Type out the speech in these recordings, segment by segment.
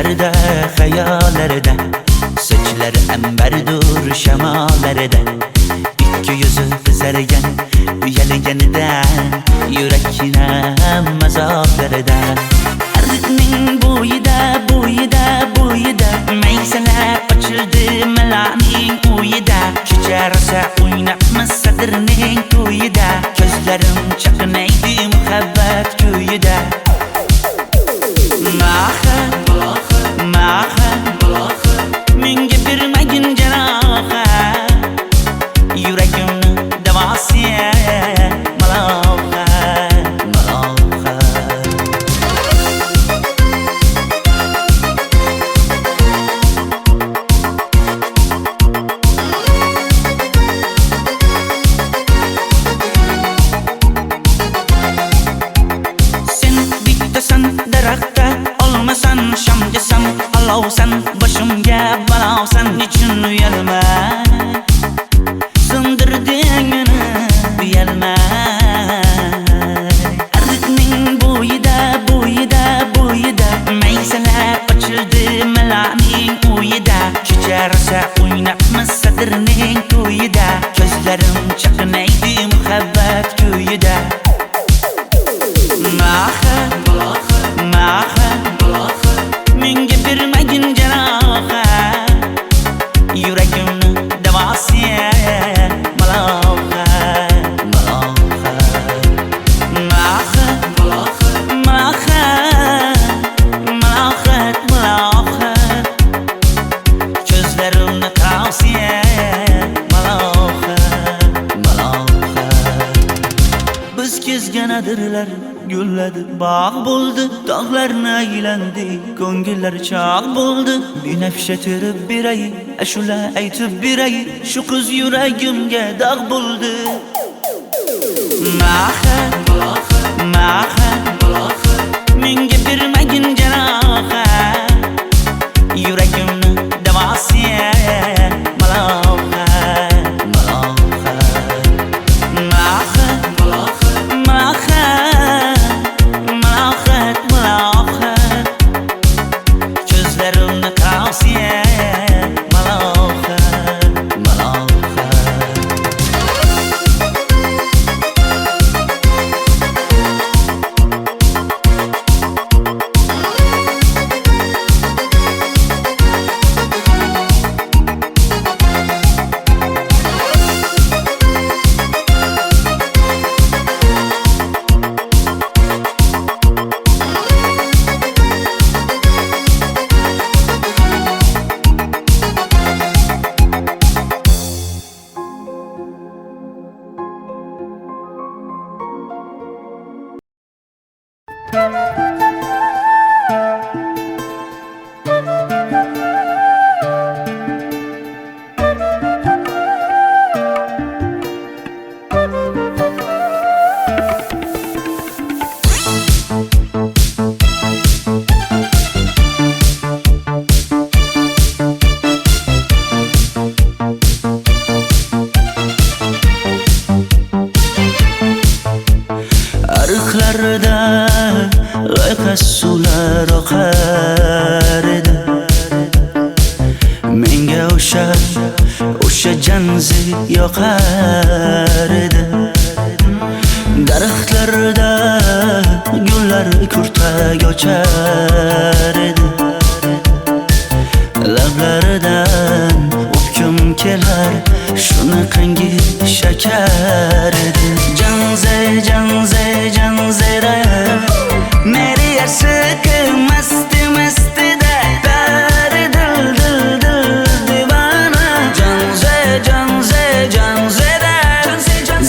Düşlerde, hayallarda, saçları emberdur şemalarda. İki yüzü kızargan, uyalganidan, yurakina mazoblarda. Arıqning bo'yida, bo'yida, bo'yida, maysalar ochildi malaning uyida. Kecha rosa o'ynabmiz sadirning to'yida, ko'zlarim chaqnaydi muhabbat kuyida. Maha, maha, menga bermagin janoha, yuragimni davosi maloha, maloha. Sen bittasan daraxtda, olmasan shamgasan, olovsan boshimga balosan. Nechun uyalma, sindirding meni uyalma. Arıqning bo'yida, bo'yida, bo'yida, maysalar ochildi malaning uyida. Kecha rosa o'ynabmiz sadirning to'yida, ko'zlarim chaqnaydi muhabbat kuyida. Maha, maha, menga bermagin janoha, yuragimni davosi maloha, maloha. Maha, maha, malohat, malohat, ko'zlarimni tavsi maloha, maloha. Biz kezgan adirlar gulladi, bog' bo'ldi, tog'larni aylandi, ko'ngillar chog' bo'ldi. Binafsha terib beray, ashula aytib beray, shu qiz yuragimga dog' bo'ldi. Maha, maha, menga bermagin janoha, yuragimni davosi maloha, maloha. Maha, maha, malohat, malohat, ko'zlarimni tavsi maloha, maloha. Arıqlarda loyqa suvlar oqar edi, menga o'sha janzi yoqar edi. Daraxtlarda gullar kurtak ochar edi, lablaridan o'pkim kelar, shunaqangi shakar edi. Janze, janze, janzera, meri yarsiqi masti mastida, bari dil dil dil divana. Janze, janze, janzera,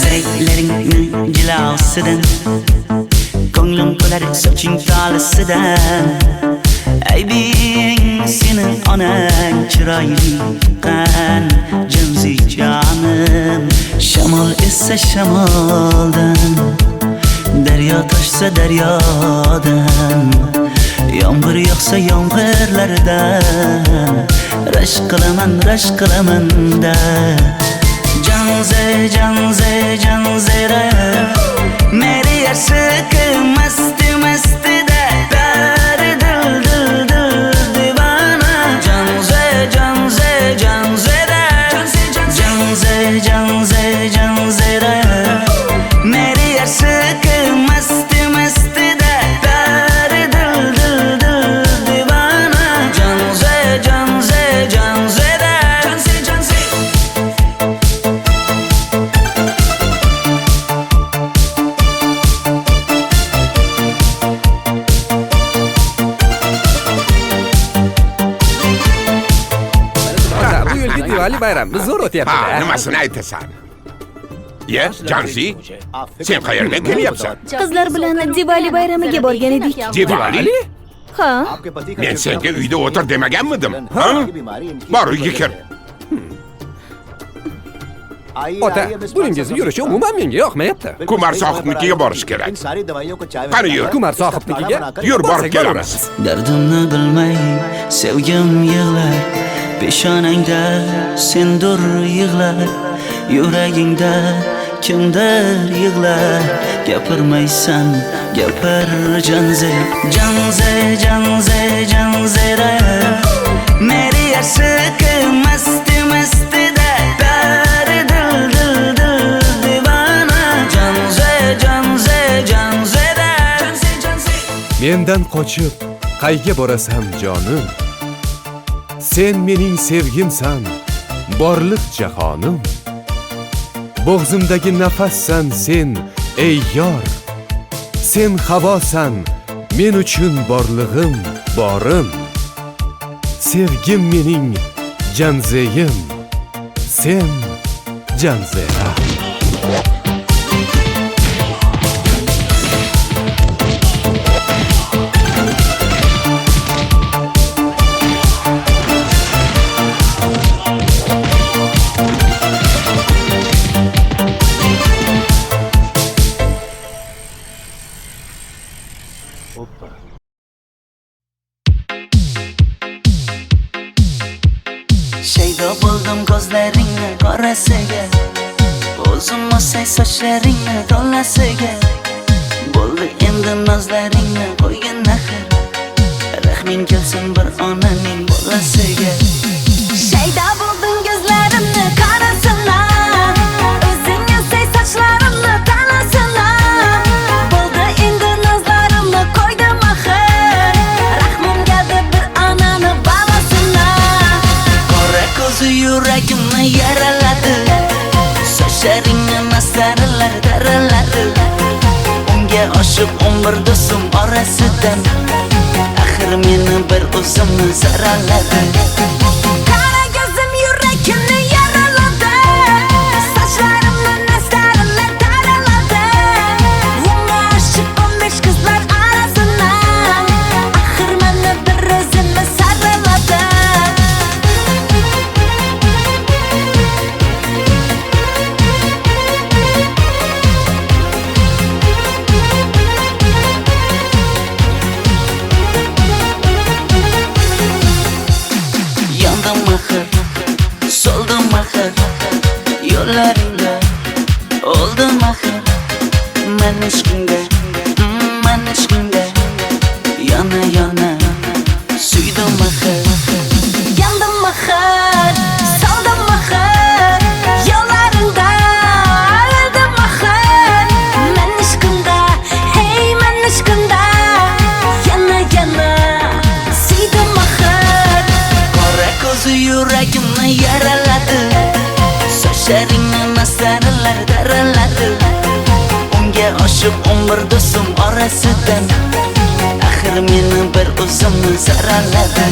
zeylaringni jilosidan, ko'nglim to'lar soching tolisidan. Aybing sening onang chiroyli qan, janzi jonim. Shamol essa shamoldan, daryo toshsa daryodan, yomg'ir yog'sa yomg'irlardan, rashk qilaman da. Janze, janze, janzera, meri yarsiqi masti mastida, bari dil dil dil Diwali bayramimiz zo'r Ha, o'tyapti-da. nimasini aytasan? Ye, Janzi, sen qayerdan kelyapsan? Qizlar bilan Diwali bayramiga borgan edik. Diwali? Ha, Men senga uyda o'tir demaganmidim? Ha? Bor, uyga kir. Ota, buningizni yurishi umuman menga yoqmayapti. Kumar sohibnikiga borish kerak. Qani yur. Kumar sohibnikiga Yur, borib borsak kelamiz. Dardimni bilmay sevgim yig'lar, peshonangda sendur yig'lar, yuragingda kimdir yig'lar. Gapirmaysan, gapir Janze, Janze, Janze, Janzera. Meri aşık masti masti da pari dil dil dil divana. Janze, Janze, Janzera. Janze, Janze. Mendan qochib qayga borasan jonim? Sen mening sevgimsan, borliq jahonim. Bo'g'zimdagi nafassan sen, ey yor. Sen havosan, men uchun borlig'im, borim. Sevgim mening Janzeyim, sen Janzera. Shaydo bo'ldim ko'zlaringni qorasiga, o'zim o'say sochlaringni to'lasiga. Bo'ldi endi nozlaringni qo'ygan naxir, rahming kelsin bir onaning bolasiga. shayda bo'lding ko'zlarimni qarasana, o'zing yasay sochlarimni tanasana. Bo'ldi endi nazlarimni qo'ydim axir, rahmim keldi bir onani bolasina. Qora ko'zi yuragimni yaraladi, sochlaringni mastarlar daraladi. Unga oshiq 11 do'stim orasidan, axir meni bir o'zimni zaraladi. Qara ko'zim yuragimni yaraladi, sochlarimni nastarlar taraladi. Unga oshiq 15 qizlar arasina, axir meni bir o'zimni saraladi. Yandım axir, soldim axir, yo'llaringda oldim axir. Men ishqingda, men ishqingda yana yana suydim axir. Yandım axir, soldim axir, yo'llaringda oldim axir. Men ishqimda, hey men ishqimda yana yana suydim axir. Qora ko'zi yuragimni yaraladi, sochlaringni mastarlar daraladi. Unga oshiq 11 do'stim orasidan, axir meni bir o'zimni zaraladi.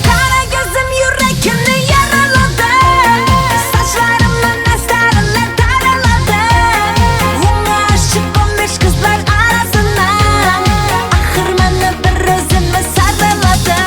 Qara ko'zim yuragimni yaraladi, sochlarimni nastarlar taraladi. Unga oshiq 15 qizlar arasina, axir meni bir o'zimni saraladi.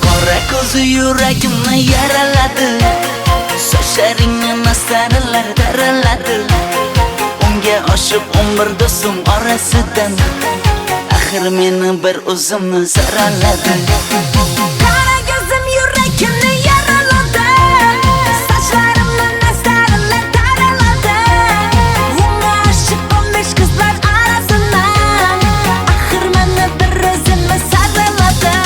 Qora ko'zi yuragimni yaraladi, sochlaringni mastarlar daraladi. Unga oshiq 11 do'stim orasidan, axir meni bir o'zimni zaraladi. Qara ko'zim yuragimni yaraladi, sochlarimni nastarlar taraladi. Unga oshiq 15 qizlar arasina, axir meni bir o'zimni saraladi.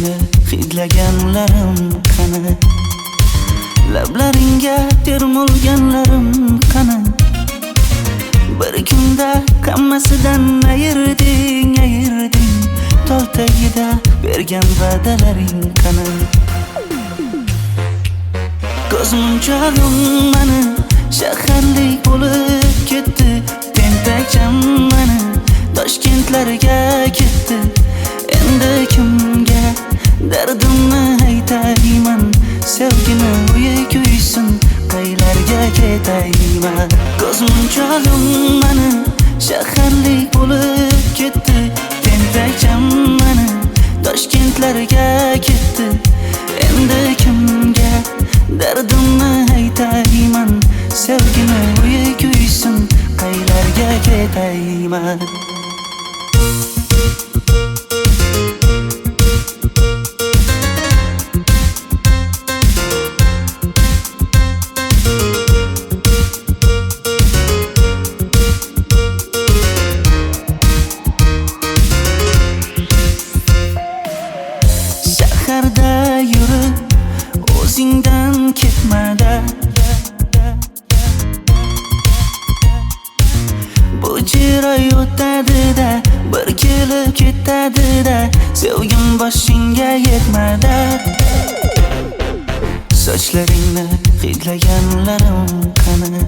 Sochlaringni hidlaganlarim qani? Lablaringga termulganlarim qani? Bir kunda hammasidan ayırding Tol tagida bergan va'dalaring qani? Ko'zmunchog'im mani shaharlik bo'lib ketdi. Tentakcham mani Toshkentlarga ketdi. Endi kimga dardimni aytayman? Sevgini uyi kuysin, qaylarga ketayman? Ko'zmunchog'im mani shaharlik bo'lib ketdi. Tentakcham mani Toshkentlarga ketdi. Endi kimga dardimni aytayman? Sevgini uyi kuysin, qaylarga ketayman? Shaharda yurib o'zingdan ketmada, bu jiroy o'tadi-da, bir kelib ketadi-da, sevgim boshingga yetmada. Sochlaringni hidlaganlarim qani?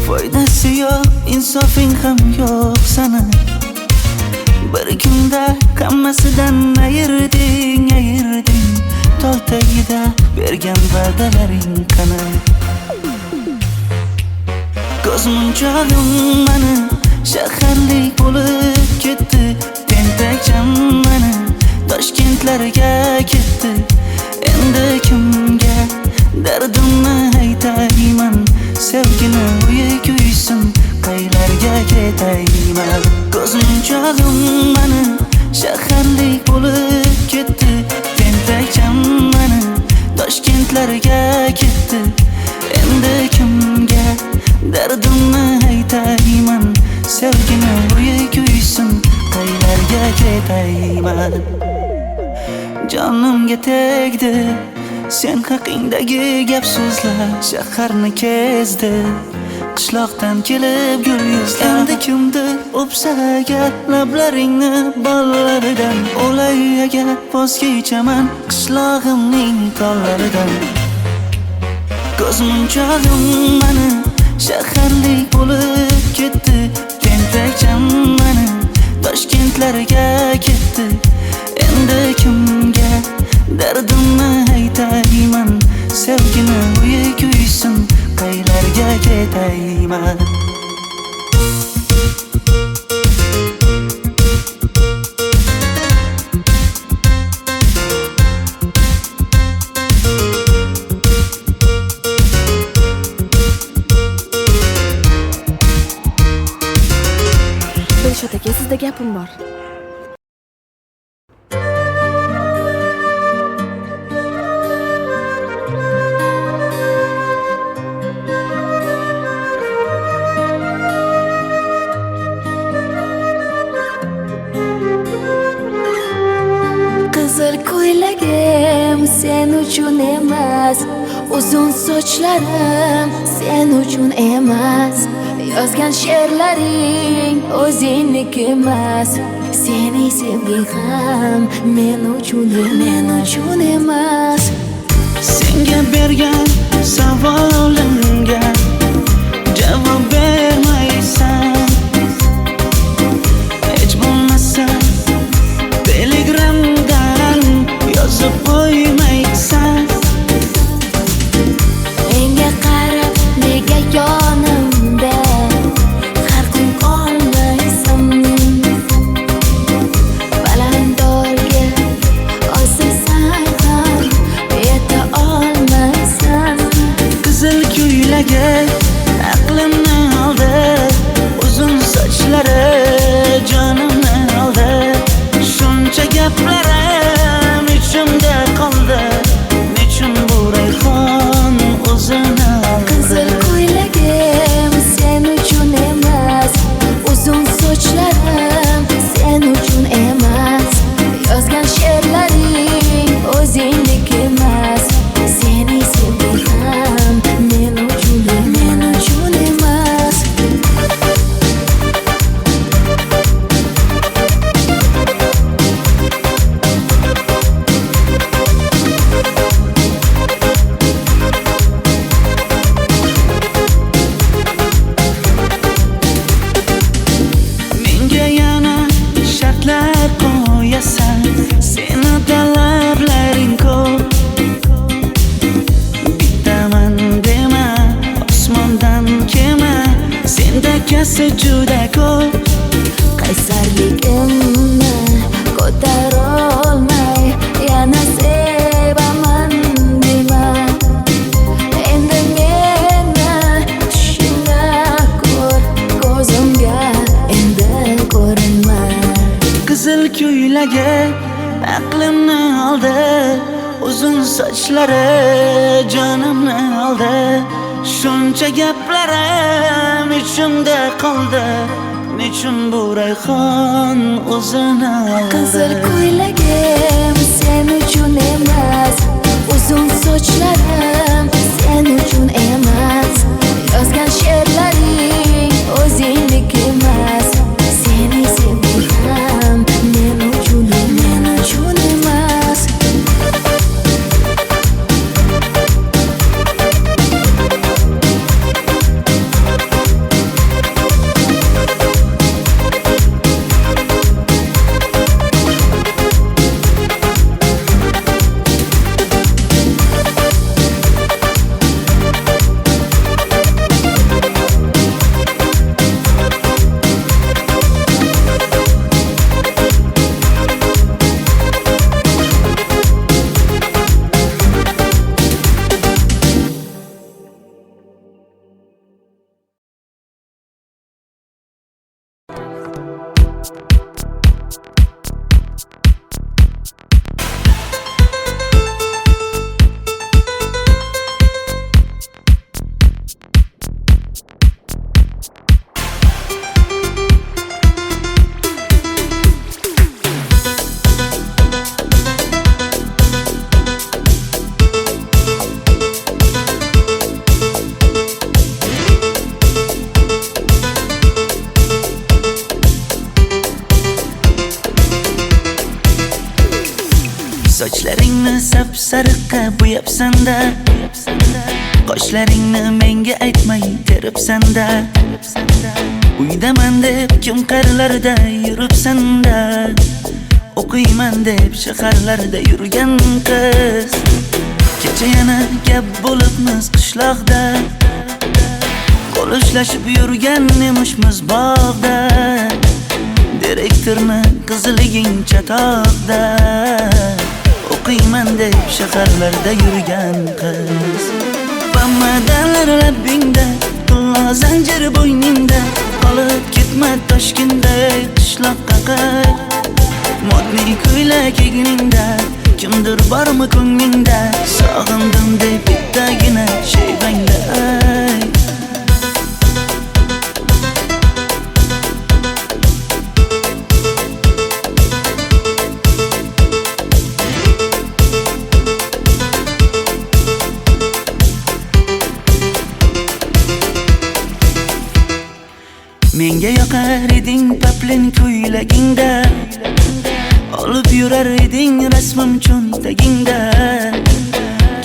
Foydasi yo'q, insofing ham yo'q sana. Bir kunda hammasidan ayırding Tol tagida bergan va'dalaring qani? Ko'zmunchog'im mani shaharlik bo'lib ketdi. Tentakcham mani Toshkentlarga ketdi. Endi kimga dardimni aytayman? Sevgini uyi kuysin, qaylarga ketayman? Ko'zmunchog'im mani shaharlik bo'lib ketdi. Tentakcham mani Toshkentlarga ketdi. Endi kimga dardimni aytayman? Sevgini uyi kuysin, qaylarga ketayman? Jonimga tegdi sen haqingdagi gap so'zlar, shaharni kezdi qishloqdan kelib gul yuzlar. Endi kimdir o'psa agar lablaringni bollaridan, o'lay agar voz kechaman qishlog'imning tollaridan. Ko'zmunchog'im mani shaharlik bo'lib ketdi. Tentakcham mani Toshkentlarga ketdi. Endi kimga dardimni aytayman? Sevgini uyi kuysin, qaylarga ketayman? Dilshod aka, sizda gapim bor. Qizil ko'ylagim sen uchun emas, uzun sochlarim sen uchun emas, yozgan she'rlaring o'zingniki emas, sening sevging ham men uchun emas. Senga bergan savolimga javob bermaysan. Hech bo'lmasa Telegramdan yozib qo'ymaysan. Menga qarab nega yonimda har kun qolmaysan? Balandorga osilsang ham yeta olmaysan. Qizil ko'ylagi aqlimni oldi. esa juda ko'p. qaysarligimni ko'tarolmay yana sevaman dema. Endi meni tushingda ko'r, ko'zimga endi ko'rinma. Qizil ko'ylagi aqlimni oldi, uzun sochlari jonimni oldi. Shuncha gaplarim ichimda qoldi, nechun bu rayhon o'zini oldi. Qizil ko'ylagim sen uchun emas, uzun sochlarim sen uchun emas. Yozgan she'rlaring o'zingdek emas. Seni sevdim men uchun emas. Sochlaringni sap-sariqqa bo'yabsan-da, qoshlaringni menga aytmay teribsan-da. Uydaman deb kim qarlarda yuribsan-da, o'qiyman deb shaharlarda yurgan qiz. Kecha yana gap bo'libmiz qishloqda, qo'l ushlashib yurgan emishmiz bog'da. Direktorni qiziliging chatoqda, o'qiyman deb shaharlarda yurgan qiz. Bamadanlar labbingda, tilla zanjir bo'yningda, qolib ketma Toshkentda qishloqqa qayt. Modniy ko'ylak egningda, kimdir bormi ko'nglingda, sog'indim deb bittagina shevangda ayt. Menga yoqar eding paplin ko'ylagingda, olib yurar eding rasmim cho'ntagingda.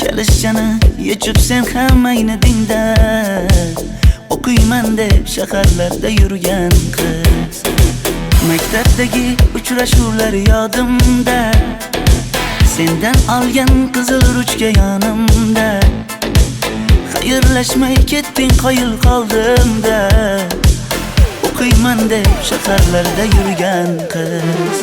Kalishchani yechib sen ham aynadingda, o'qiyman deb shaharlarda yurgan qiz. Maktabdagi uchrashuvlar yodimda, sendan olgan qizil ruchka yonimda. Xayrlashmay ketding qoyil qoldimda, o'qiyman deb shaharlarda yurgan qiz.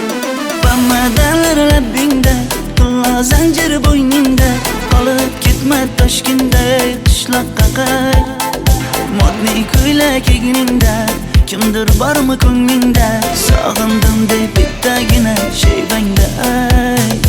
Bamadanlar labbingda, tilla zanjir bo'yningda, qolib ketma Toshkentda qishloqqa qayt. Modniy ko'ylak egningda, kimdir bormi ko'nglingda, sog'indim deb bittagina shevangda ayt.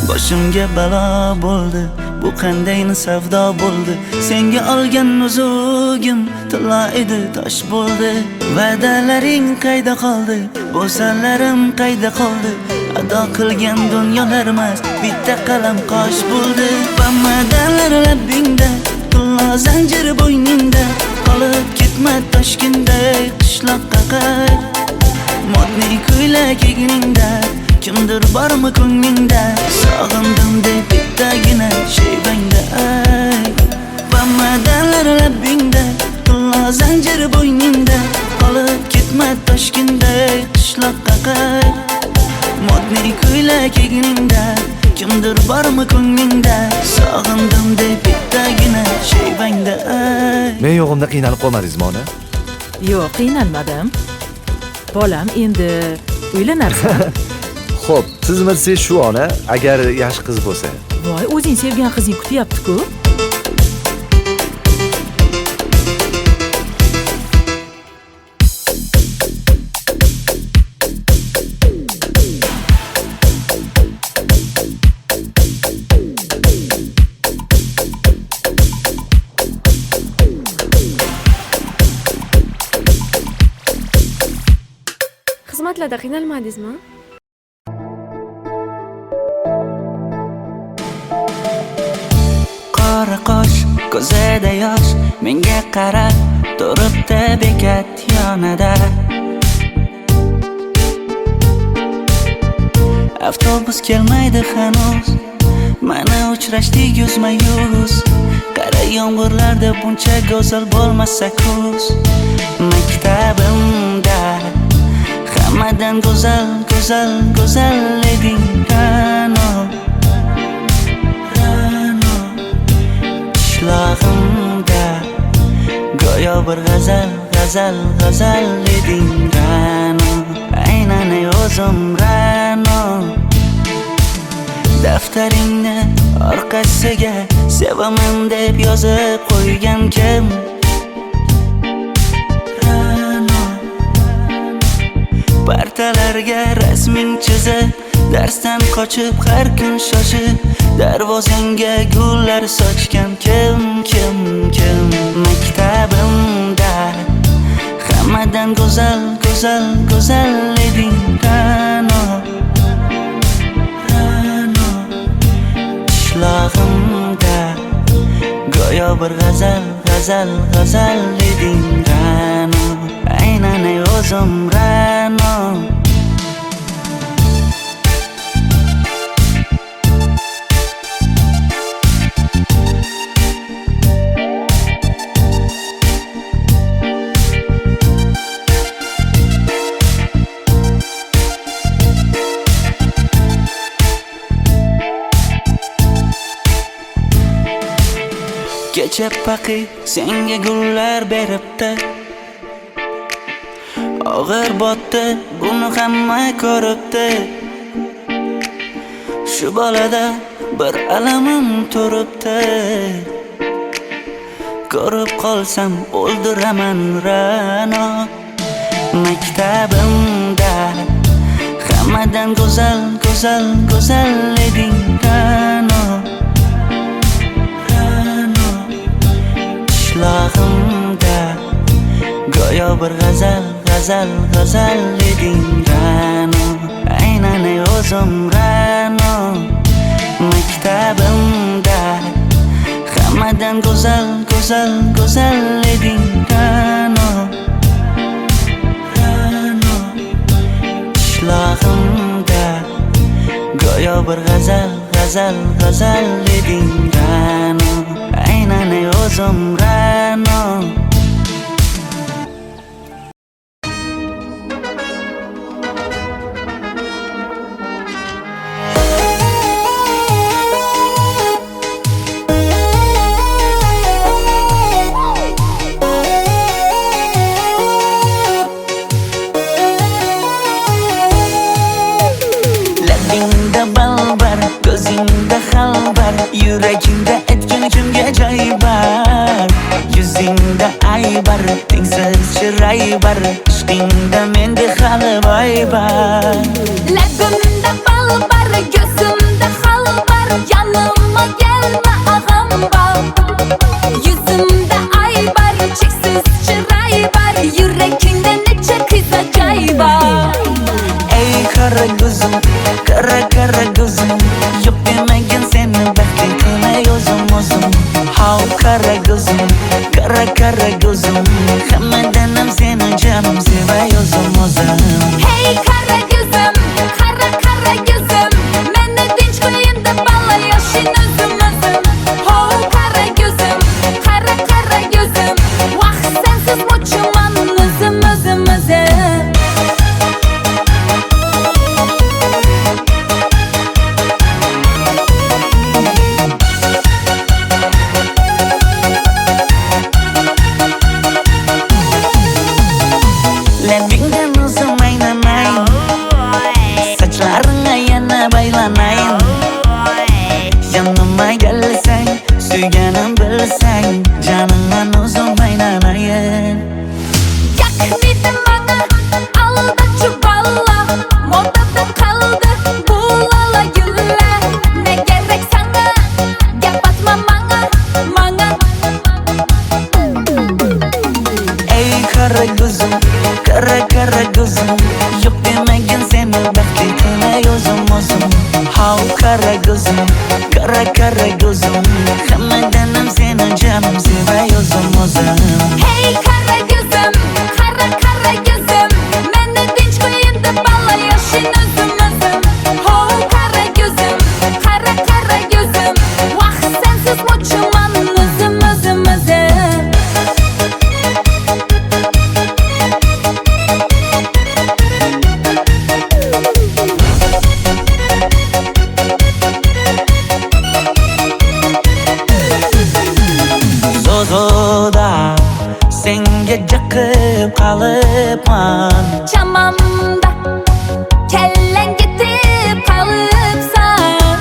Boshimga balo bo'ldi, bu qanday savdo bo'ldi. Senga olgan nuzugim tilla edi, tosh bo'ldi. Va'dalaring qayda qoldi, bo'salarim qayda qoldi. Ado qilgan dunyolar emas, bitta qalam qosh bo'ldi. Bamadanlar labbingda, tilla zanjir bo'yningda, qolib ketma Toshkentda qishloqqa qayt. Modniy ko'ylak egningda, kimdir bormi ko'nglingda, sog'indim deb bittagina shevangda ayt. Bamadanlar labbingda, tilla zanjir bo'yningda, qolib ketma Toshkentda qishloqqa qayt. Modniy ko'ylak egningda, kimdir bormi ko'nglingda, sog'indim deb bittagina shevangda ayt. Men yo'g'imda qiynalib qolmadingizmi ona? Yo'q, qiynalmadim. Bolam, endi uylanarsan. Xo'p, siz shu ona agar yaxshi qiz bo'lsa. Voy, o'zing sevgan qizing kutyapti-ku. Xizmatlarda qiynalmadingizmi? Qora qosh, ko'zida yosh, menga qarab turibdi bekat yonida. Avtobus kelmaydi hanuz, mana uchrashdik yuzma-yuz. Qara yomg'irlarda buncha go'zal bo'lmasa kuz. Maktabimda hammadan go'zal, go'zal, go'zal eding Ra'no. Qishlog'imda go'yo bir g'azal, g'azal, g'azal eding Ra'no. Aynan o'zim Ra'no. Daftaringni orqasiga sevaman deb yozib qo'ygan kim? Partalarga rasming chizib, darsdan qochib har kun shoshib, darvozangga gullar sochgan kim? Maktabimda hammadan go'zal, go'zal, go'zal eding Ra'no. Qishlog'imda go'yo bir g'azal, g'azal, g'azal eding Ra'no. Aynan o'zim Ra'no. Kecha paqi senga gullar beribdi, og'ir botdi, buni hamma ko'ribdi. Shu bolada bir alamim turibdi, ko'rib qolsam o'ldiraman Ra'no. Maktabimda hammadan go'zal, go'zal, go'zal eding Ra'no. Qishlog'imda go'yo bir g'azal, g'azal, g'azal eding Ra'no. Aynan o'zim Ra'no. Maktabimda hammadan go'zal, go'zal, go'zal eding Ra'no. Qishlog'imda go'yo bir g'azal, g'azal, g'azal eding Ra'no. Aynan o'zim Ra'no. Labingda balbar, ko'zingda xalbar, yuragingda etgan kimga joy bar. Yuzingda aybar, tengsiz chiray bar, ishqingda menda hali boy bar. Labimda balbar, ko'zimda xalbar, yanıma gelme ağam bal. Yuzimda aybar, cheksiz chiray bar, yuragingda necha qiza joy bar. Ey qara ko'zim, qara qara ko'zim, yo'q demagan seni baxtli qilay o'zim. Hav qara ko'zim, qara qara ko'zim, hammadan ham seni jonim sevay o'zim. Hey qara ko'zim, qara qara ko'zim, meni tinch qo'yinda balla yoshing o'zim. Hav qara ko'zim, qara qara ko'zim, vaqt sensiz mo'chiman o'zim. Kara kara gözüm Hammadanam seni canım sevay o'zim Hey kara gözüm, kara kara gözüm Meni tinch qo'yin deb balla yashin o'zim Ho kara gözüm, kara kara gözüm Vaqt sensiz mo'chiman o'zim Zozoda senga jiqib qolibman Chamamda kellang ketib qolibsan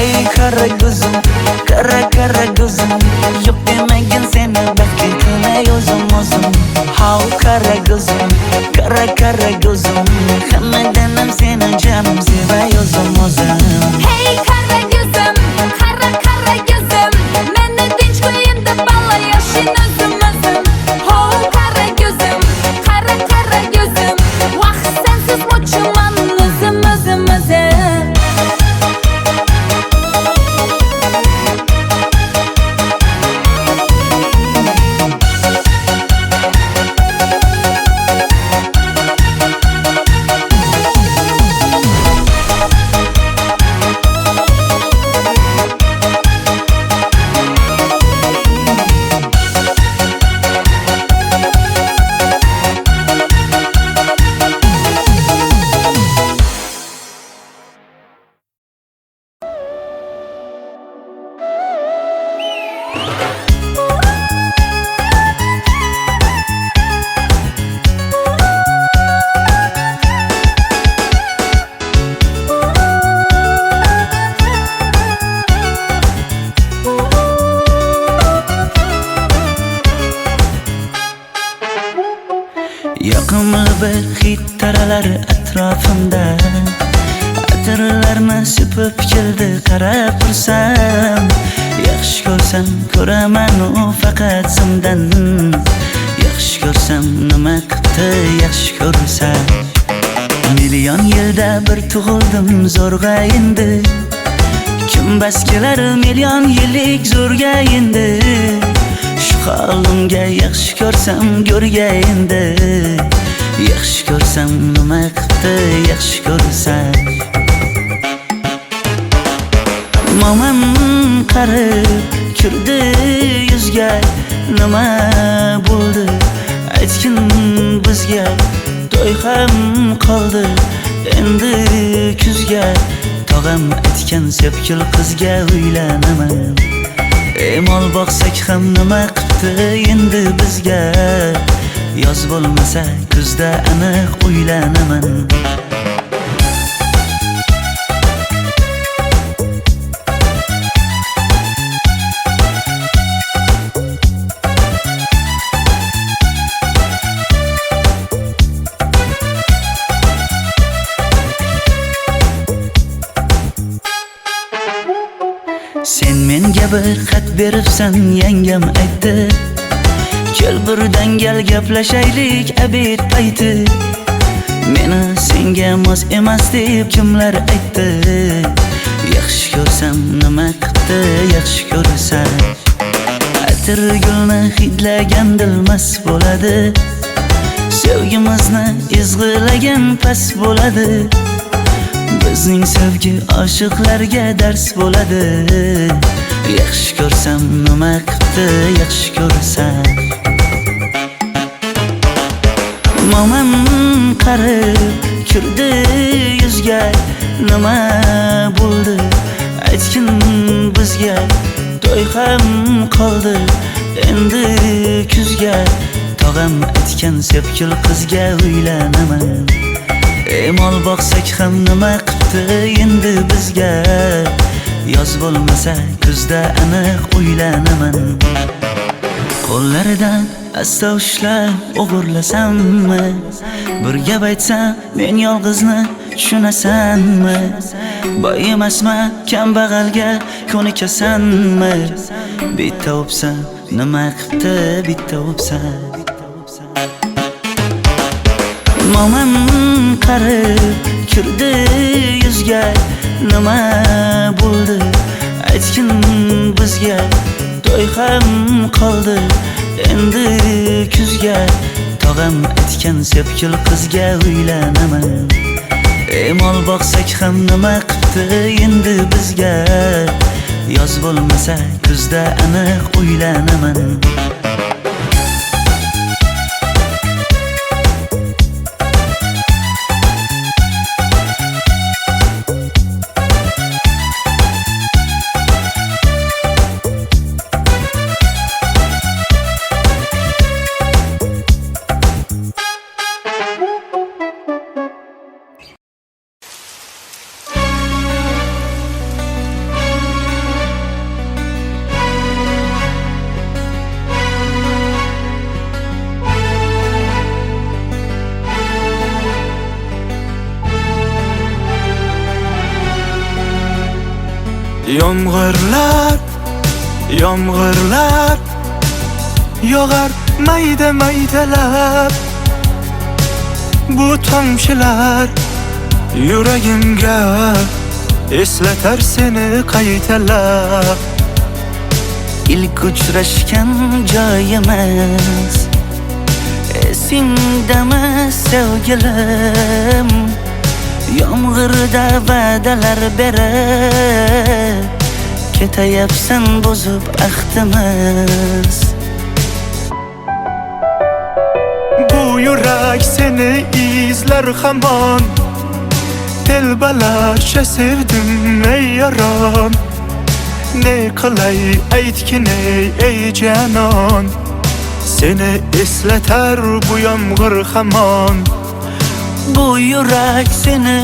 Ey kara gözüm kara kara gözüm Yok demagin seni baxtli qilay o'zim How kara gözüm kara gözüm Hammadanam seni canım sevay o'zim Hey kara gözüm, kara kara gözüm Meni tinch qo'yin deb balla yashin o'zim Ho kara gözüm, kara kara gözüm Vaqt sensiz mo'chiman o'zim Yoqimli bir hid taralar atrofimda Atirlarni sepib keldi qarab tursam Yaxshi ko'rsam ko'raman u faqat simdan Yaxshi ko'rsam nima qildi yaxshi ko'rsam Million yilda bir tug'ildim zo'rg'a endi Kim bas kelar million yillik zo'rga endi Shu holimga yaxshi ko'rsam go'rga endi Yaxshi ko'rsam nima qildi yaxshi ko'rsam Momam qarib kirdi yuzga Nima bo'ldi aytgin bizga To'y ham qoldi endi kuzga Tog'am aytgan sepkil qizga uylanaman Mol boqsak ham nima qildi endi bizga Yoz bo'lmasa kuzda aniq uylanaman Sen menga bir xat beribsan yangam aytdi Kel birdan gal gaplashaylik abid payti Meni senga mos emas deb kimlar aytdi Yaxshi ko'rsam nima qildi yaxshi ko'rsam Atir gulni hidlagan dilmas bo'ladi Sevgimizni izg'ilagan pas bo'ladi Bizning sevgi oshiqlarga dars bo'ladi Yaxshi ko'rsam nima qildi yaxshi ko'rsam Momam qarib kirdi yuzga Nima bo'ldi aytgin bizga To'y ham qoldi endi kuzga Tog'am aytgan sepkil qizga uylanaman Mol boqsak ham nima qildi endi bizga Yoz bo'lmasa kuzda aniq uylanaman Qo'llaridan asta ushlab o'g'irlasammi Bir gap aytsam men yolg'izni tushunasanmi Boy emasman kambag'alga ko'nikasanmi Bitta o'psam nima qildi bitta o'psam Mo'min qarib kirdi yuzga, nima bo'ldi aytgin bizga. To'y ham qoldi endi kuzga, tog'am aytgan sepkil qizga uylanaman. Mol boqsak ham nima qipti endi bizga, yoz bo'lmasa kuzda aniq uylanaman. Yomg'irlar, yomg'irlar yog'ar mayda maydalab. Bu tomchilar yuragimga eslatar seni qaytalab. İlk uchrashgan joyimiz esingdami sevgilim? Yomg'irda va'dalar berib ketayapsan bozib ahdimiz. Bu yurak seni izler hamon, telbalarcha sevdim ey yaron. Ne qilay aytgin ey canon, seni eslatar bu yomg'ir hamon. Bu yurak seni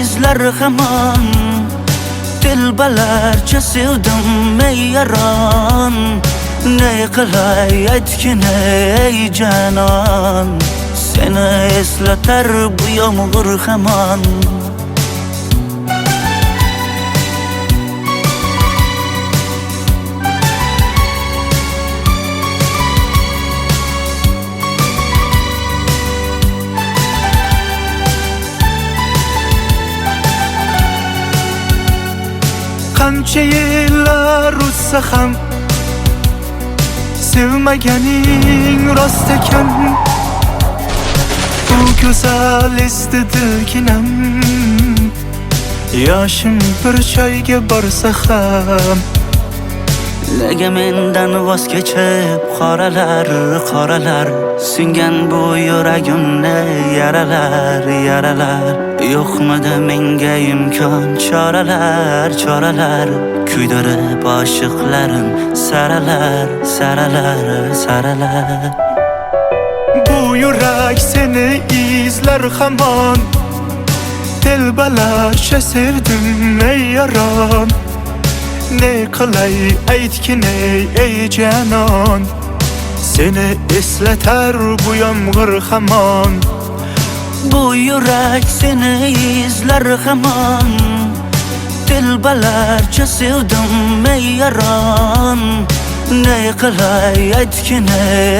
izler hamon, telbalarcha sevdim ey yaron. Ne qilay aytgin ey canon, seni eslatar bu yomg'ir hamon. Qancha yillar o'tsa ham sevmaganing rost ekan. Bu go'zal esdi dilginam, yoshim bir joyga borsa ham. Nega mendan voz kechib qoralar, qoralar singan bu yuragimni yaralar, yaralar. Yo'qmidi menga imkon choralar, choralar kuydirib oshiqlarim saralar, saralar, saralar. Bu yurak seni izler hamon, telbalarcha sevdim ey yaron. Ne qilay aytgin ey canon, seni eslatar bu yomg'ir hamon. Bu yurak seni izler hamon, telbalarcha sevdim ey yaron. Ne qilay aytgin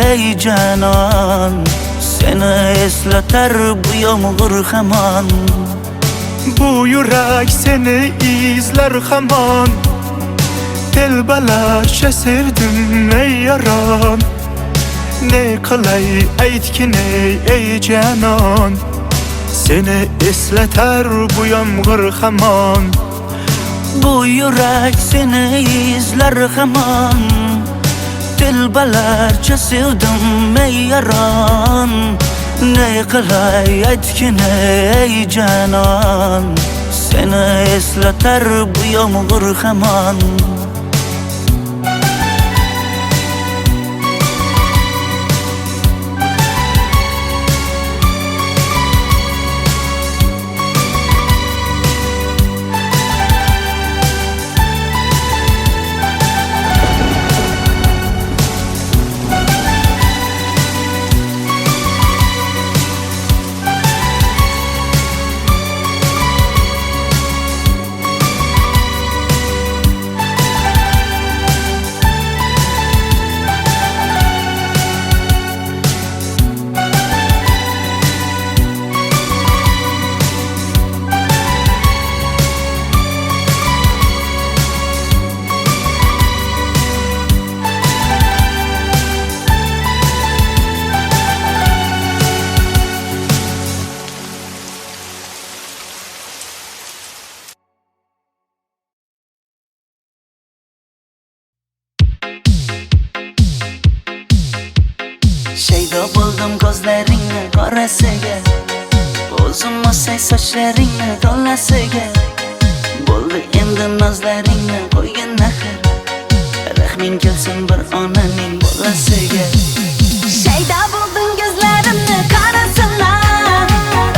ey canon, seni eslatar bu yomg'ir hamon. Bu yurak seni izler hamon, telbalarcha sevdim ey yaron. Ne qilay aytgin ey canon, seni eslatar bu yomg'ir hamon. Bu yurak seni izler hamon, telbalarcha sevdim ey yaron. Ne qilay aytgin ey canon, seni eslatar bu yomg'ir hamon. soldim ko'zlaringni qorasiga, o'zim o'say sochlaringni to'lasiga. Bo'ldi endi nozlaringni qo'ygin axir, rahming kelsin bir onaning bolasiga. Shayda bo'lding gözlerimni qarasınlar,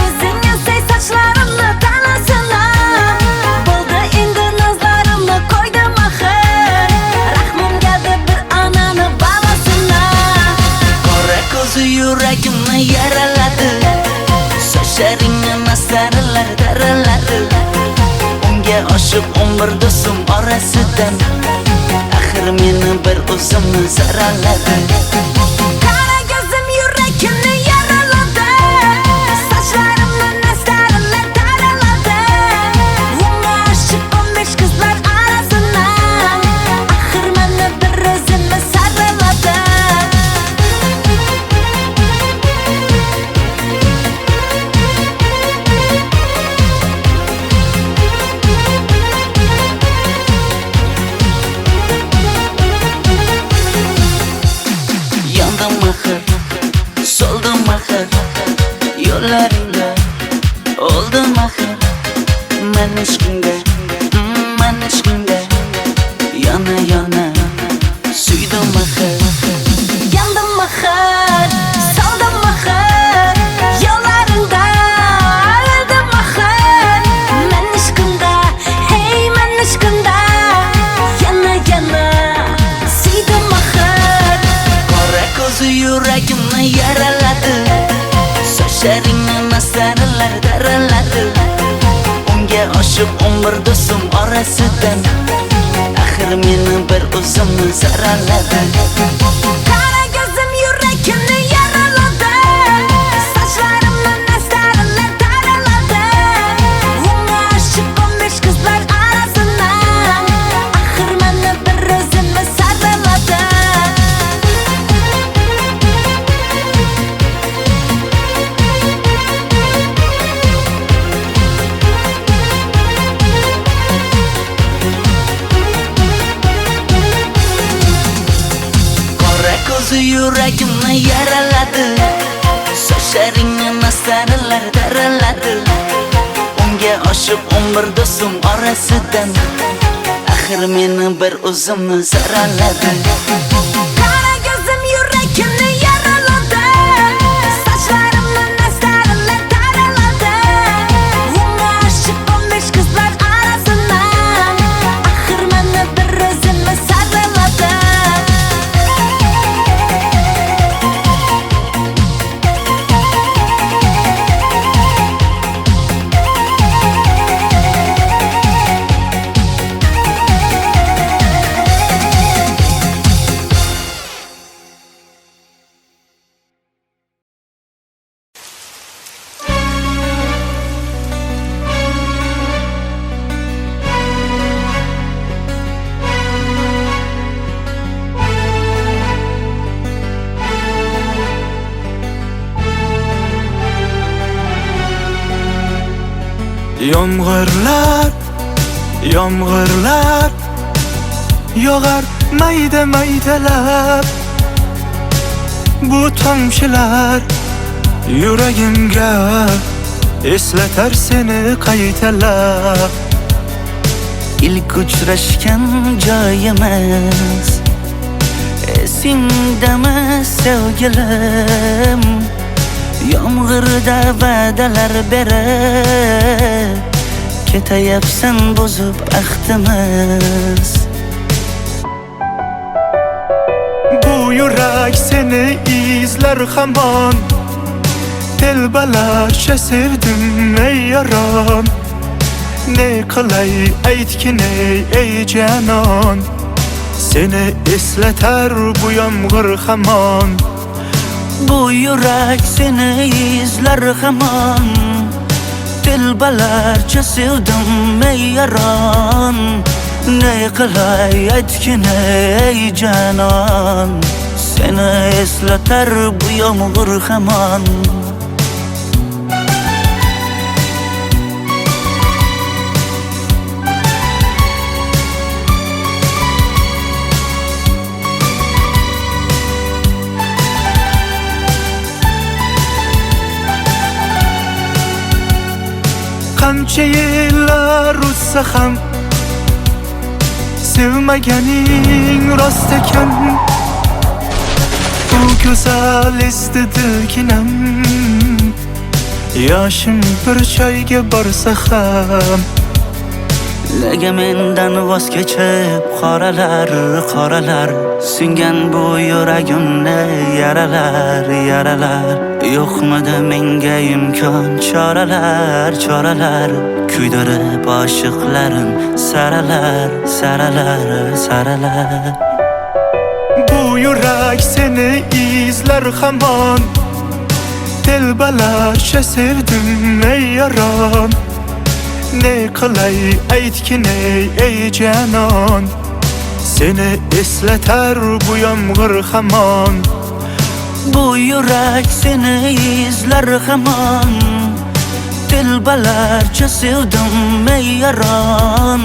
o'zing o'say sochlarimni tanasınlar. Bo'ldi endi nozlarimni qo'ydim axir, rahmim keldi bir onani bolasınlar. Qora ko'zi yuragimni yaraladi, sochlaringni mastarlar daraladi. Unga oshiq 11 do'stim orasidan, axir meni bir o'zimni zaraladi. Qara gözüm yüreğimni yaraladı, saçlarımla nestarlar daraladı. Unga aşık 15 kızlar arasından, axir meni bir o'zimni saraladı. Yandım axir, soldim axir, yo'llaringda oldim axir. Men ishqingda, yana yana suydim axir. Yandım axir, soldim axir, yollarında öldüm axir. Men ishqimda, hey men ishqimda, yana yana suydim axir. Qora ko'zi yuragimni yaraladi, sochlaringni mastarlar daraladi. Unga oshiq 11 do'stim orasidan, axir meni bir o'zimni zaraladi. Qara gözüm yüreğimni yaraladı, saçlarımla nestarlar daraladı. Unga aşık 15 kızlar arasından, axir meni bir o'zimni saraladı. Qora ko'zi yuragimni yaraladi, sochlaringni mastarlar daraladi. Unga oshiq 11 do'stim orasidan, axir meni bir o'zimni zaraladi. Qara gözüm yüreğimni yaraladı, saçlarımla nestarlar daraladı. Unga aşık 15 kızlar arasından, axir meni bir o'zimni saraladı. Yomg'irlar, yomg'irlar yog'ar mayda maydalab. Bu tomchilar yuragimga eslatar seni qaytalab. İlk uchrashgan joyimiz esingdami sevgilim? Yomg'irda va'dalar berib ketayapsan bozib ahdimiz. Bu yurak seni izler hamon, telbalarcha sevdim ey yaron. Ne qilay aytgin ey canon, seni eslatar bu yomg'ir hamon. Bu yurak seni izler hamon, telbalarcha sevdim ey yaron. Ne qilay aytgin ey canon, seni eslatar bu yomg'ir hamon. qancha yillar o'tsa ham sevmaganing rost ekan. Bu go'zal esdi dilginam, yoshim bir joyga borsa ham. Nega mendan voz kechib qoralar singan bu yuragimni yaralar yo'qmidi menga imkon choralar kuydirib oshiqlarim saralar. Bu yurak seni izlar hamon, telbalarcha sevdim ey yaron. Ne qilay aytgin ey janon, seni eslatar bu yomg'ir hamon. Bu yurak seni izlar hamon, telbalarcha sevdim ey yaron.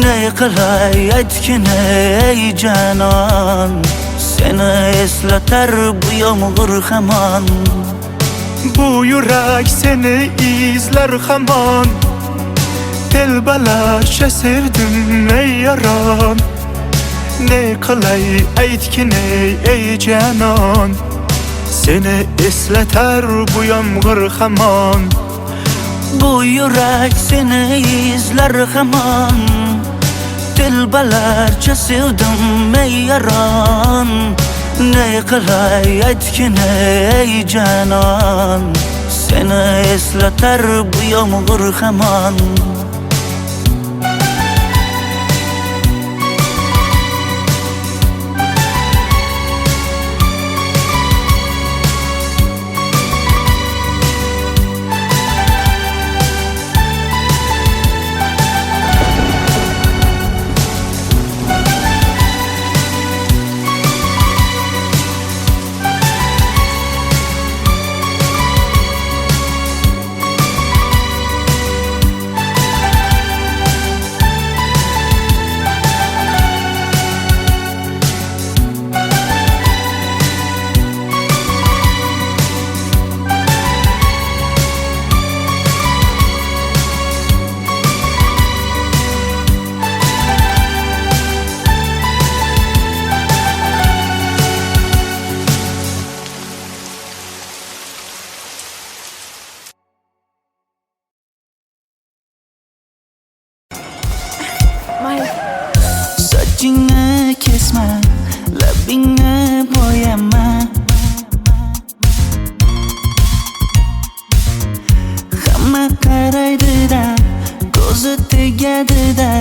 Ne qilay aytgin ey janon, seni eslatar bu yomg'ir hamon. Bu yurak seni izlar hamon, telbalarcha sevdim ey yaron. Ne qilay aytgin ey janon, seni eslatar bu yomg'ir hamon. Bu yurak seni izlar hamon, telbalarcha sevdim ey yaron. Ne qilay aytgin ey janon, seni eslatar bu yomg'ir hamon. Sochingni kesma, labingni bo'yama. Hamma qaraydi-da, ko'zi tegadi-da,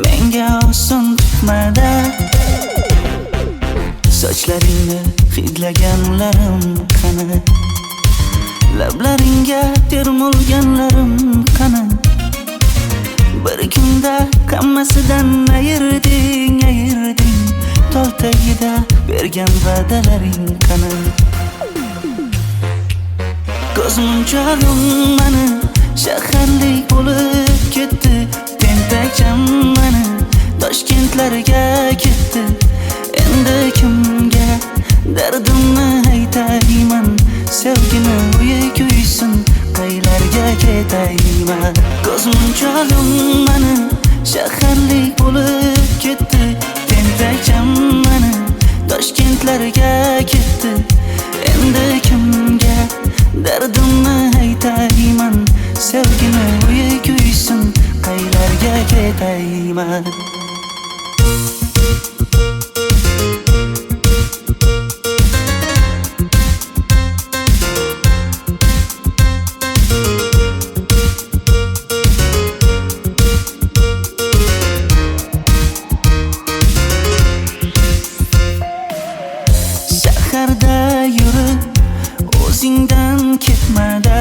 menga oson tutmada. Sochlaringni hidlaganlarim qani, lablaringga termulganlarim qani. Bir kunda hammasidan ayırding, tol tagida bergan va'dalaring qani. Ko'zmunchog'im mani shaharlik bo'lib ketdi, tentakcham mani Toshkentlarga ketdi. Endi kimga dardimni aytayman, sevgini uyi kuysin, qaylarga ketayman. Ko'zmunchog'im mani shaharlik bo'lib ketdi, tentakcham mani Toshkentlarga ketdi. Endi kimga dardimni aytayman, sevgini uyi kuysin, qaylarga ketayman. Shaharda yurib o'zingdan ketmada,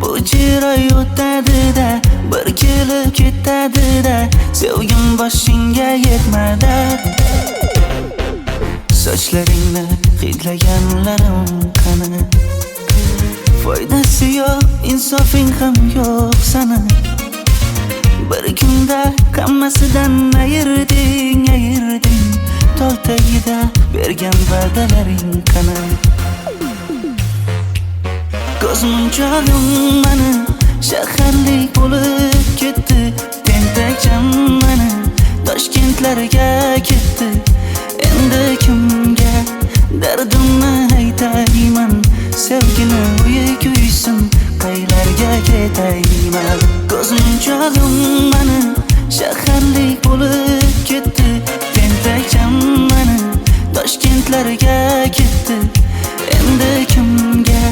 bu jiroy o'tadi-da, bir kelib ketadi-da, sevgim boshingga yetmada. Sochlaringni hidlaganlarim qani, foydasi yo'q, insofing ham yo'q sana. Bir kunda hammasidan ayırding, tol tagida bergan va'dalaring qani. Ko'zmunchog'im mani shaharlik bo'lib ketdi. Tentakcham mani Toshkentlarga ketdi. Endi kimga dardimni aytayman? Sevgini uyi kuysin, qaylarga ketayman? Ko'zmunchog'im mani shaharlik bo'lib ketdi. Tentakcham mani Toshkentlarga ketdi. Endi kimga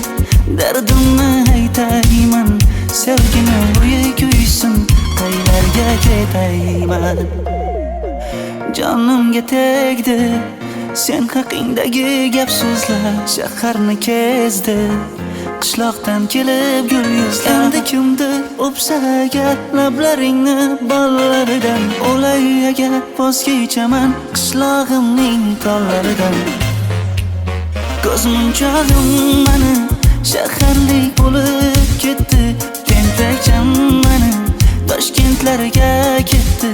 dardimni aytayman? Sevgini uyi kuysin, qaylarga ketayman? Jonimga tegdi sen haqingdagi gap so'zlar, shaharni kezdi qishloqdan kelib gul yuzlar. Endi kimdir o'psa agar lablaringni bollaridan, o'lay agar voz kechaman qishlog'imning tollaridan. Ko'zmunchog'im mani shaharlik bo'lib ketdi. Tentakcham mani Toshkentlarga ketdi.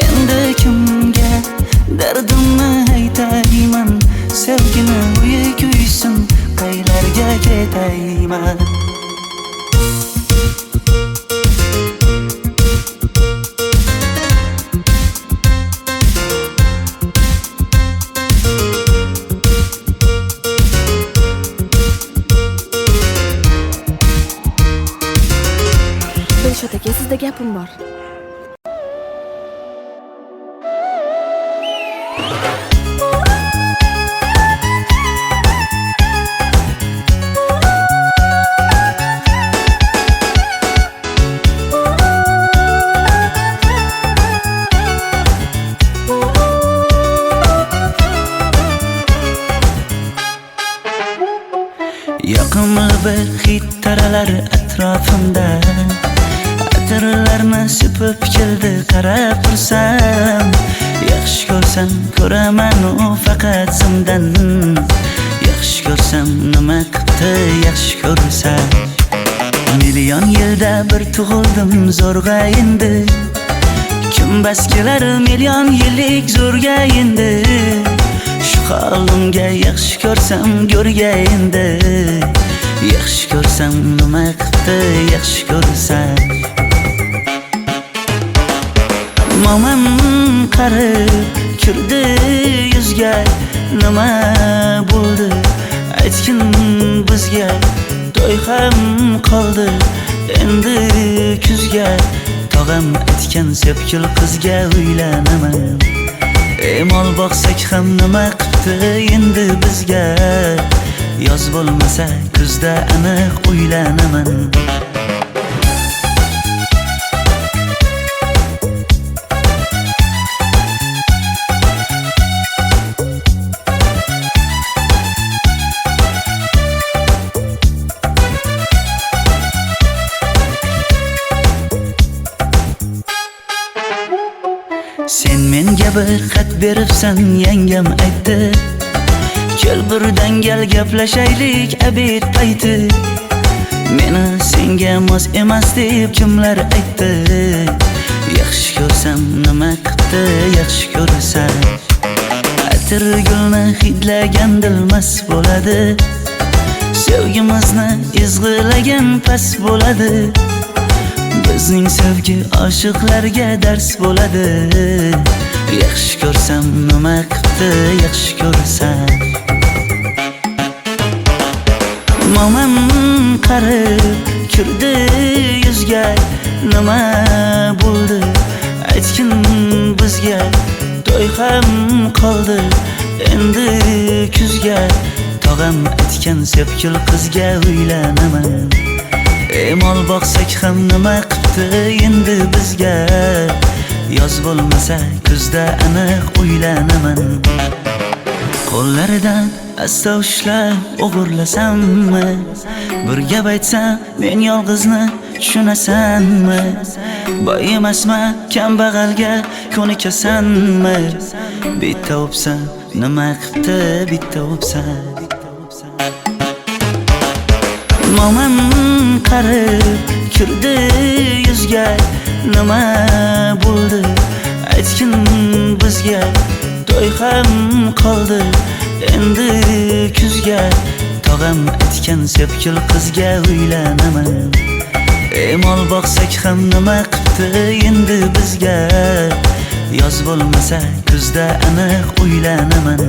Endi kimga dardimni aytayman? Sevgini uyi kuysin, qaylarga ketayman? Dilshod aka, sizda gapim bor. Yoqimli bir hid taralar atrofimda. Atirlarni sepib keldi qarab tursam. Yaxshi ko'rsam ko'raman u faqat simdan. Yaxshi ko'rsam nima qipti yaxshi ko'rsam. Million yilda bir tug'ildim zo'rg'a endi. Kim bas kelar million yillik zo'rga endi. Shu holimga yaxshi ko'rsam go'rga endi. Yaxshi ko'rsam nima qipti yaxshi ko'rsam. Momam qarib kirdi yuzga, nima bo'ldi aytgin bizga? To'y ham qoldi endi kuzga. Tog'am aytgan sepkil qizga uylanaman. Mol boqsak ham nima qipti endi bizga? Yoz bo'lmasa kuzda aniq uylanaman. Sen menga bir xat beribsan, yangam aytdi. Kel birdan gal gaplashaylik abid payti. Meni senga mos emas deb kimlar aytdi. Yaxshi ko'rsam nima qipti yaxshi ko'rsam. Atir gulni hidlagan dilmas bo'ladi. Sevgimizni izg'ilagan pas bo'ladi. Bizning sevgi oshiqlarga dars bo'ladi. Yaxshi ko'rsam nima qipti yaxshi ko'rsam. Momam qarib kirdi yuzga, nima bo'ldi aytgin bizga? To'y ham qoldi endi kuzga. Tog'am aytgan sepkil qizga uylanaman. Mol boqsak ham nima qipti endi bizga? Yoz bo'lmasa kuzda aniq uylanaman. Qo'llaridan asta ushlab o'g'irlasammi? Bir gap aytsam men yolg'izni tushunasanmi? Boy emasman kambag'alga ko'nikasanmi? Bitta o'psam nima qipti bitta o'psam. Momam qarib kirdi yuzga, nima bo'ldi aytgin bizga? To'y ham qoldi endi kuzga. tog'am aytgan sepkil qizga uylanaman. Mol boqsak ham nima qipti endi bizga? Yoz bo'lmasa kuzda aniq uylanaman.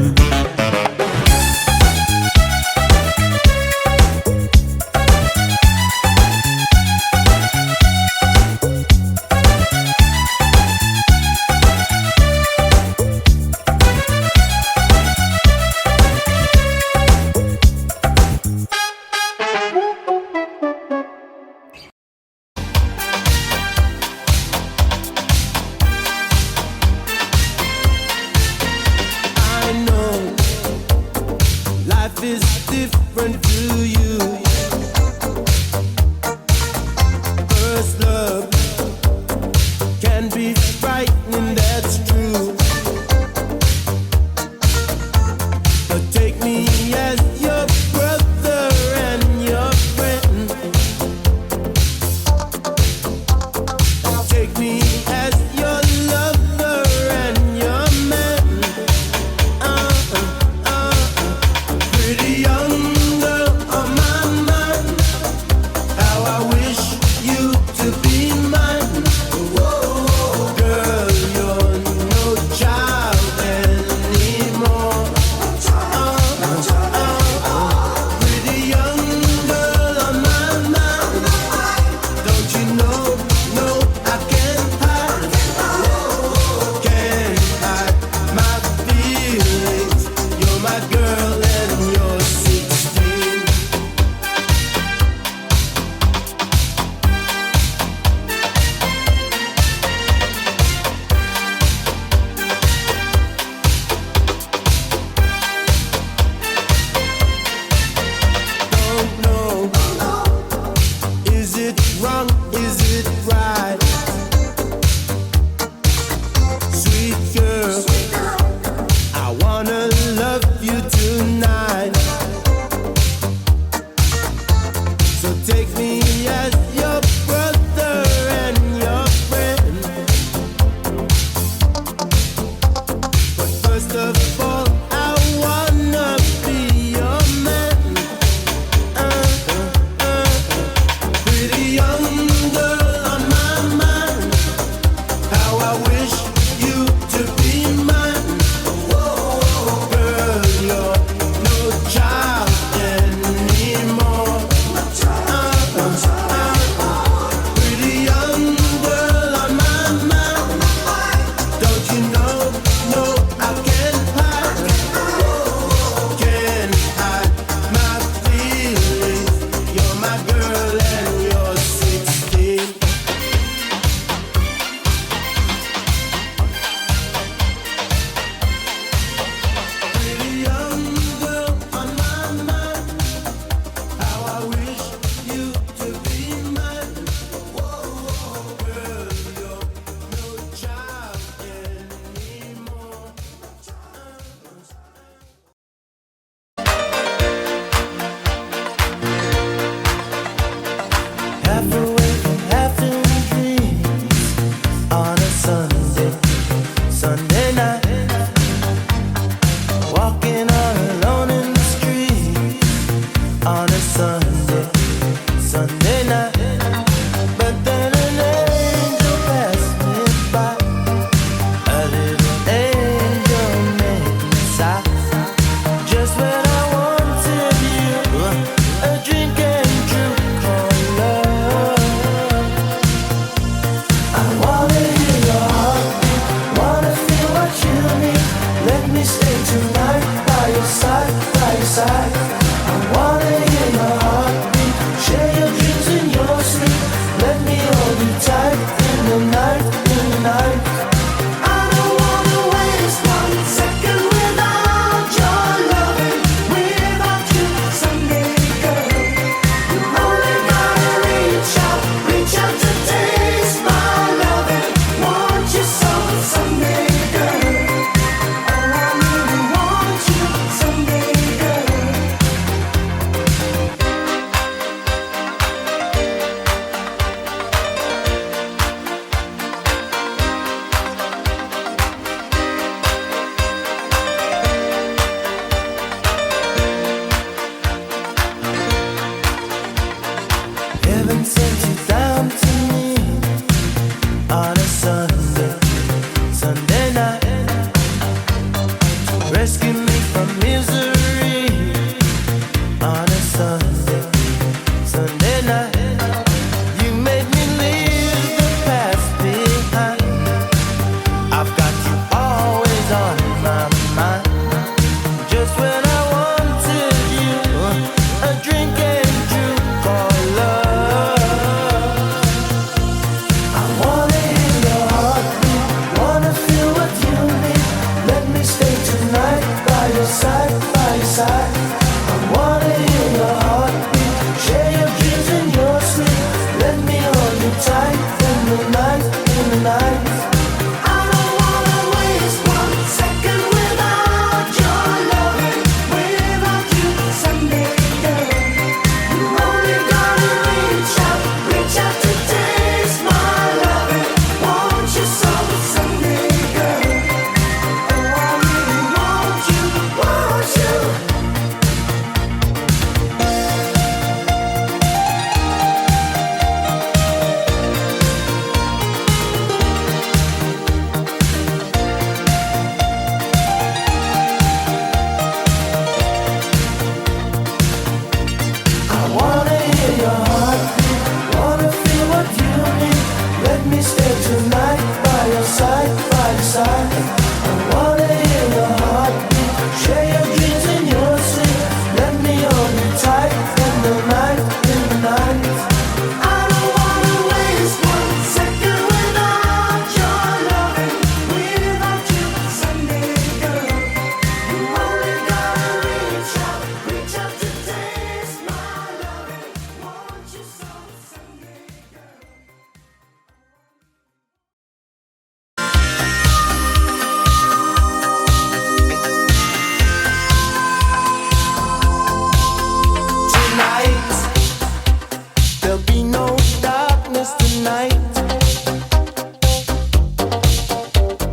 There'll be no darkness tonight.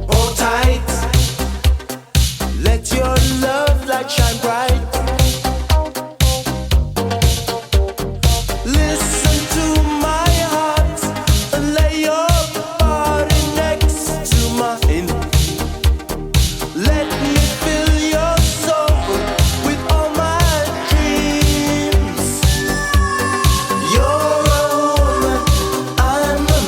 Hold tight. Let your love light shine bright. Listen to my heart and lay your body next to mine. Let me fill your soul with all my dreams. You're a woman, I'm a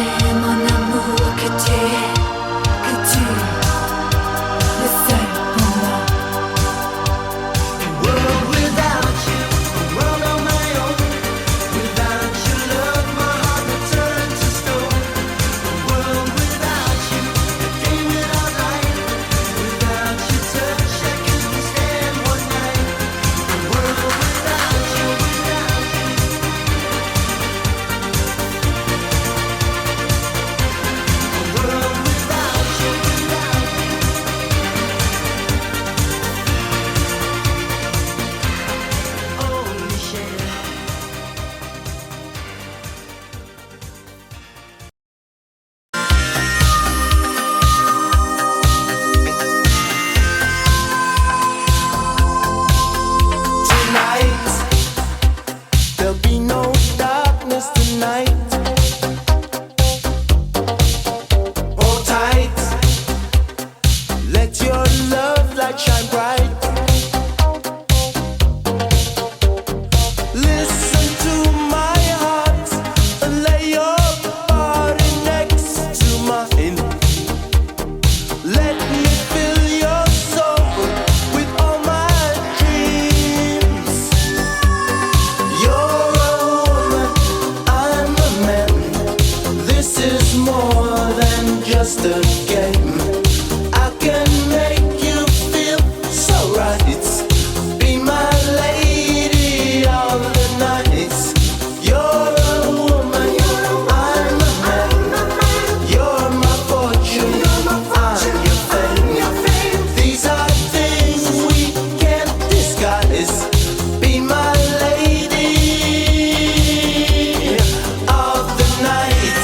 c'est mon amour que tu es le seul pour moi. World without you, a world on my own. Without your love, my heart would turn to stone. A world without you, a day without light. Without your touch, I couldn't stand one night. A world without you, without you. A world without you, without you. Oh, Michelle. Tonight, there'll be no darkness tonight. Hold tight, let your love light shine bright. Listen to my heart and lay your body next to mine. Let me fill your soul with all my dreams. You're a woman, I'm a man. This is more than just a game. I can make you feel so right. Be my lady of the night. You're a woman, I'm a man. You're my fortune, I'm your fame. These are things we can't disguise. Be my lady of the night.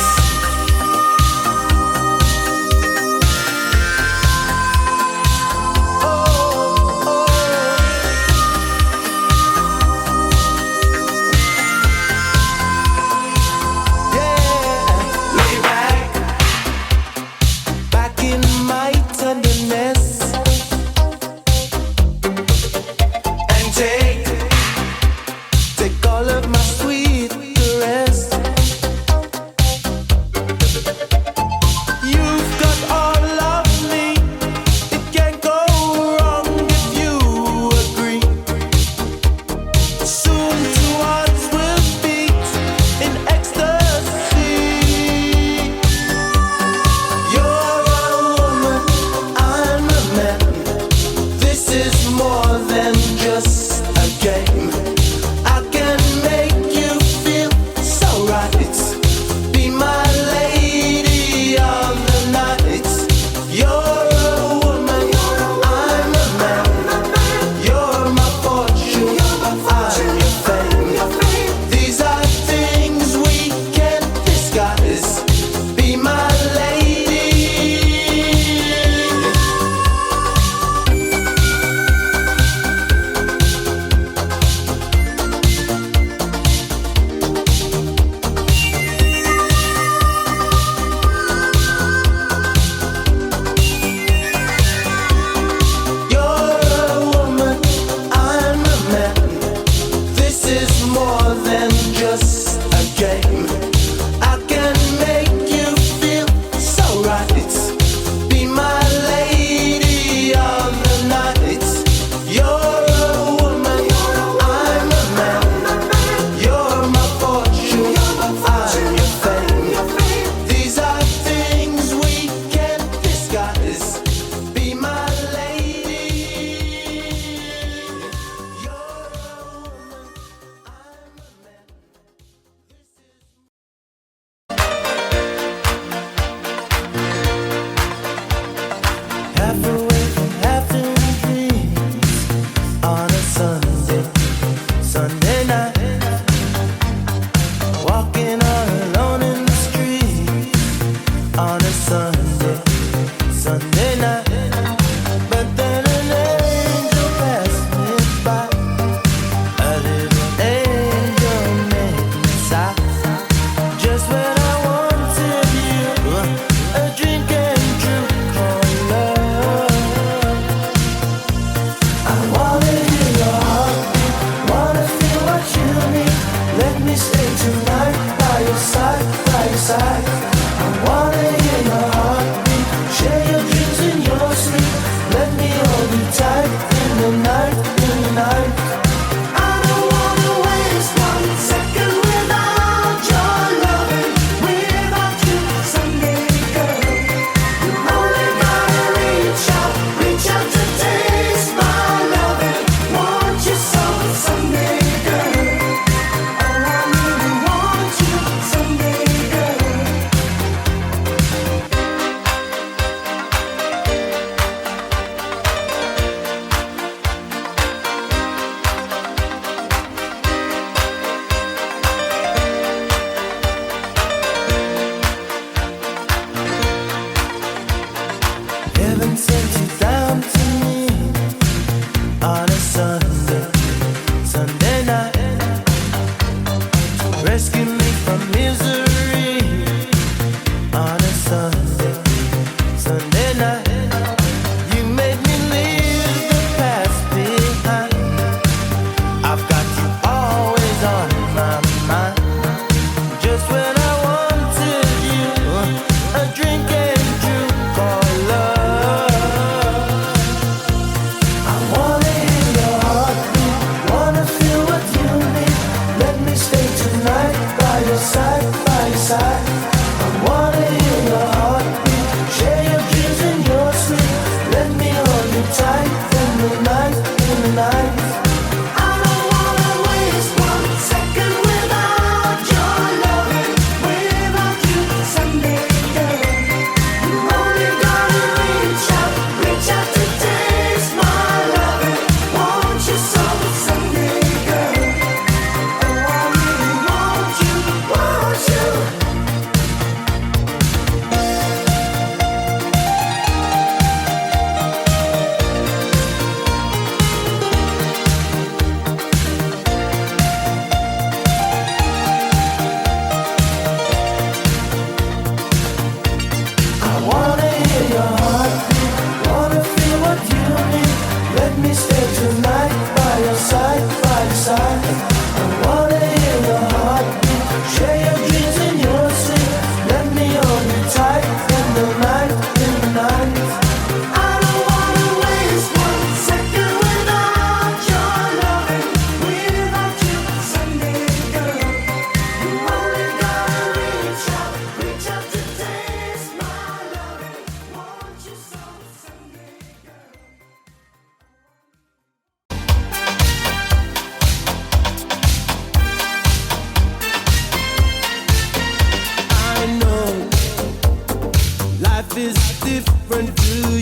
is different too.